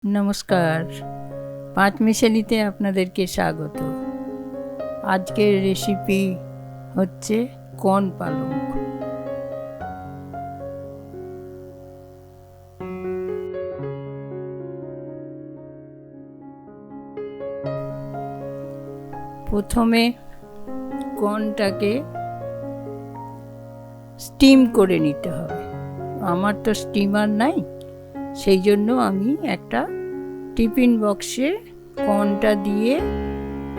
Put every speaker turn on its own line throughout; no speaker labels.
নমস্কার, পাঁচ মিশালিতে আপনাদেরকে স্বাগত। আজকের রেসিপি হচ্ছে কর্ন পালক। প্রথমে কর্নটাকে স্টিম করে নিতে হবে। আমার তো স্টিমার নাই, সেই জন্য আমি একটা টিফিন বক্সে কর্নটা দিয়ে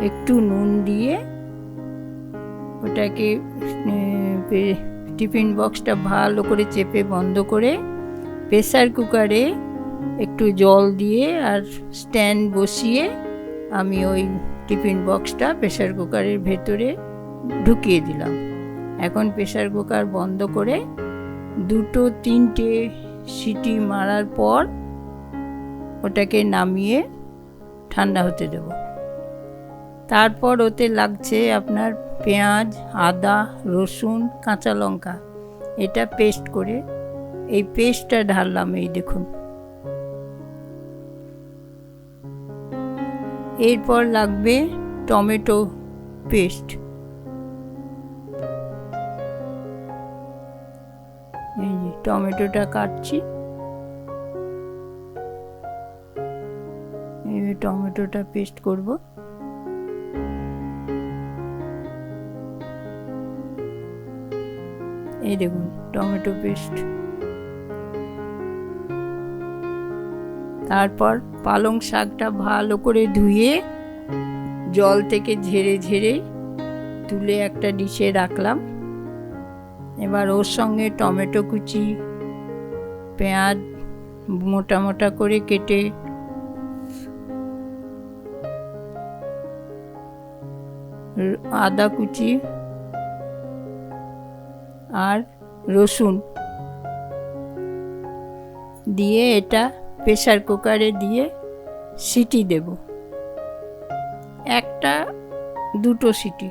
একটু নুন দিয়ে ওটাকে টিফিন বক্সটা ভালো করে চেপে বন্ধ করে প্রেসার কুকারে একটু জল দিয়ে আর স্ট্যান্ড বসিয়ে আমি ওই টিফিন বক্সটা প্রেসার কুকারের ভেতরে ঢুকিয়ে দিলাম। এখন প্রেসার কুকার বন্ধ করে 2-3টে সিটি মারার পর ওটাকে নামিয়ে ঠান্ডা হতে দেব। তারপর ওতে লাগছে আপনার পেঁয়াজ, আদা, রসুন, কাঁচা লঙ্কা, এটা পেস্ট করে এই পেস্টটা ঢাললাম। এই দেখুন, এরপর লাগবে টমেটো পেস্ট। এই যে টমেটোটা কাটছি, এইভাবে টমেটোটা পেস্ট করব। এই দেখুন টমেটো পেস্ট। তারপর পালং শাকটা ভালো করে ধুয়ে জল থেকে ঝেড়ে ঝেড়ে তুলে একটা ডিশে রাখলাম। এবার ওর সঙ্গে টমেটো কুচি, পেঁয়াজ মোটা মোটা করে কেটে, আদা কুচি আর রসুন দিয়ে এটা প্রেসার কুকারে দিয়ে সিটি দেব, 1-2টো সিটি।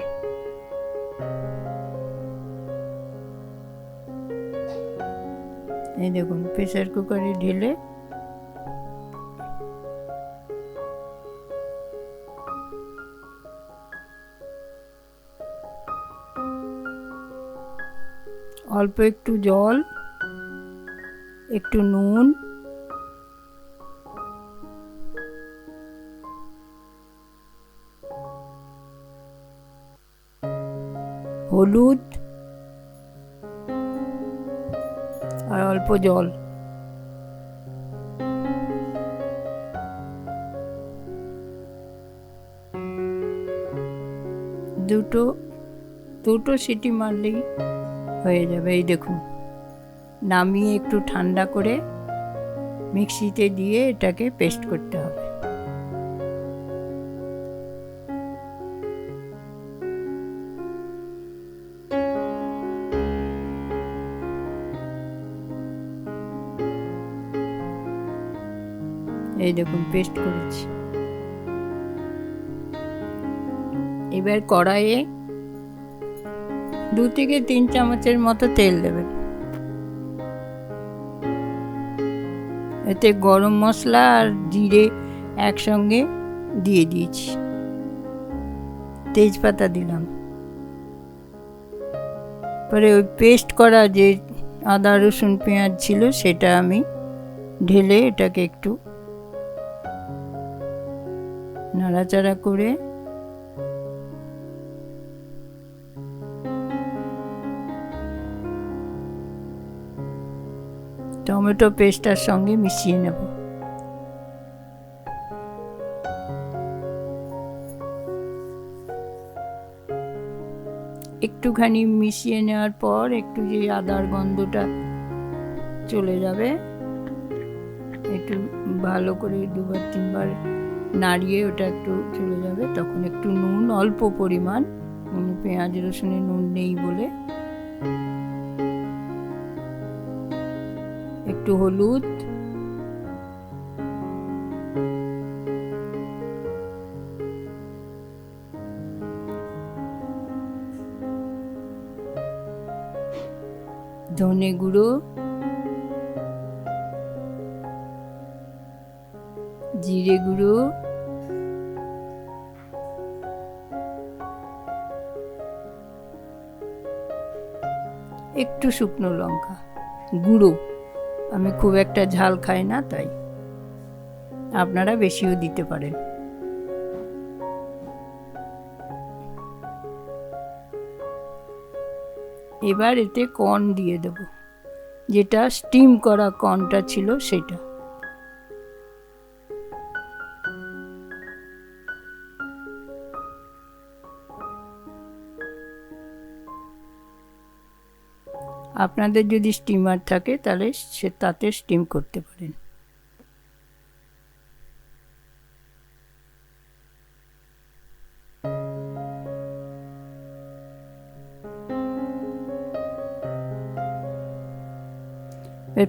এই দেখুন প্রেসার কুকারে ঢেলে অল্প একটু জল, একটু নুন, হলুদ আর অল্প জল, দুটো সিটি মারলেই হয়ে যাবে। এই দেখুন, নামিয়ে একটু ঠান্ডা করে মিক্সিতে দিয়ে এটাকে পেস্ট করতে হবে। এই দেখুন পেস্ট করেছি। এবার কড়াইয়ে 2-3 চামচের মতো তেল দেবেন। এতে গরম মশলা আর জিরে একসঙ্গে দিয়ে দিয়েছি, তেজপাতা দিলাম। পরে ওই পেস্ট করা যে আদা রসুন পেঁয়াজ ছিল সেটা আমি ঢেলে এটাকে একটু নাড়াচাড়া করে টমেটো পেস্টটার সঙ্গে মিশিয়ে নেব। একটুখানি মিশিয়ে নেওয়ার পর একটু যে আদার গন্ধটা চলে যাবে, একটু ভালো করে 2-3বার নাড়িয়ে ওটা একটু চলে যাবে, তখন একটু নুন, অল্প পরিমাণ, পেঁয়াজ রসুনে নুন নেই বলে একটু হলুদ, ধনে গুঁড়ো, জিরে গুঁড়ো, একটু শুকনো লঙ্কা গুঁড়ো। আমি খুব একটা ঝাল খাই না, তাই আপনারা বেশিও দিতে পারেন। এবার এতে কর্ন দিয়ে দেব, যেটা স্টিম করা কর্নটা ছিল সেটা। আপনাদের যদি স্টিমার থাকে তাহলে তাতে স্টিম করতে পারেন।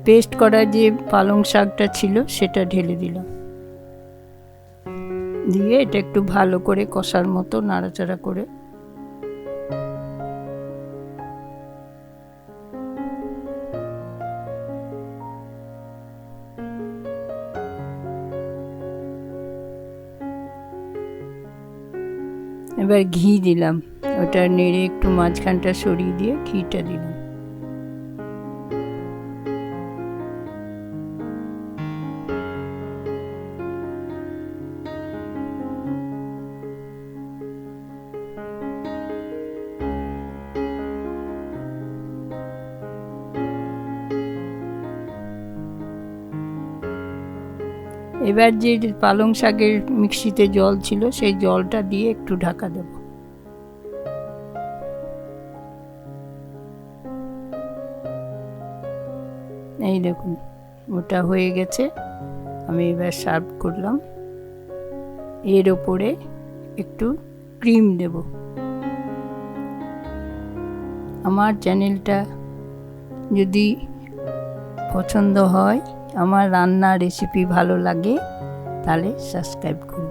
পেস্ট করা যে পালং শাকটা ছিল সেটা ঢেলে দিলাম, দিয়ে এটা একটু ভালো করে কষার মতো নাড়াচাড়া করে এবার ঘি দিলাম। ওটা নেড়ে একটু মাঝখানটা সরিয়ে দিয়ে ঘিটা দিলাম। এবার যে পালং শাকের মিক্সিতে জল ছিল সেই জলটা দিয়ে একটু ঢাকা দেব। এই দেখুন ওটা হয়ে গেছে। আমি এবার সার্ভ করলাম। এর ওপরে একটু ক্রিম দেব। আমার চ্যানেলটা যদি পছন্দ হয়, আমার রান্না রেসিপি ভালো লাগে, তাহলে সাবস্ক্রাইব করুন।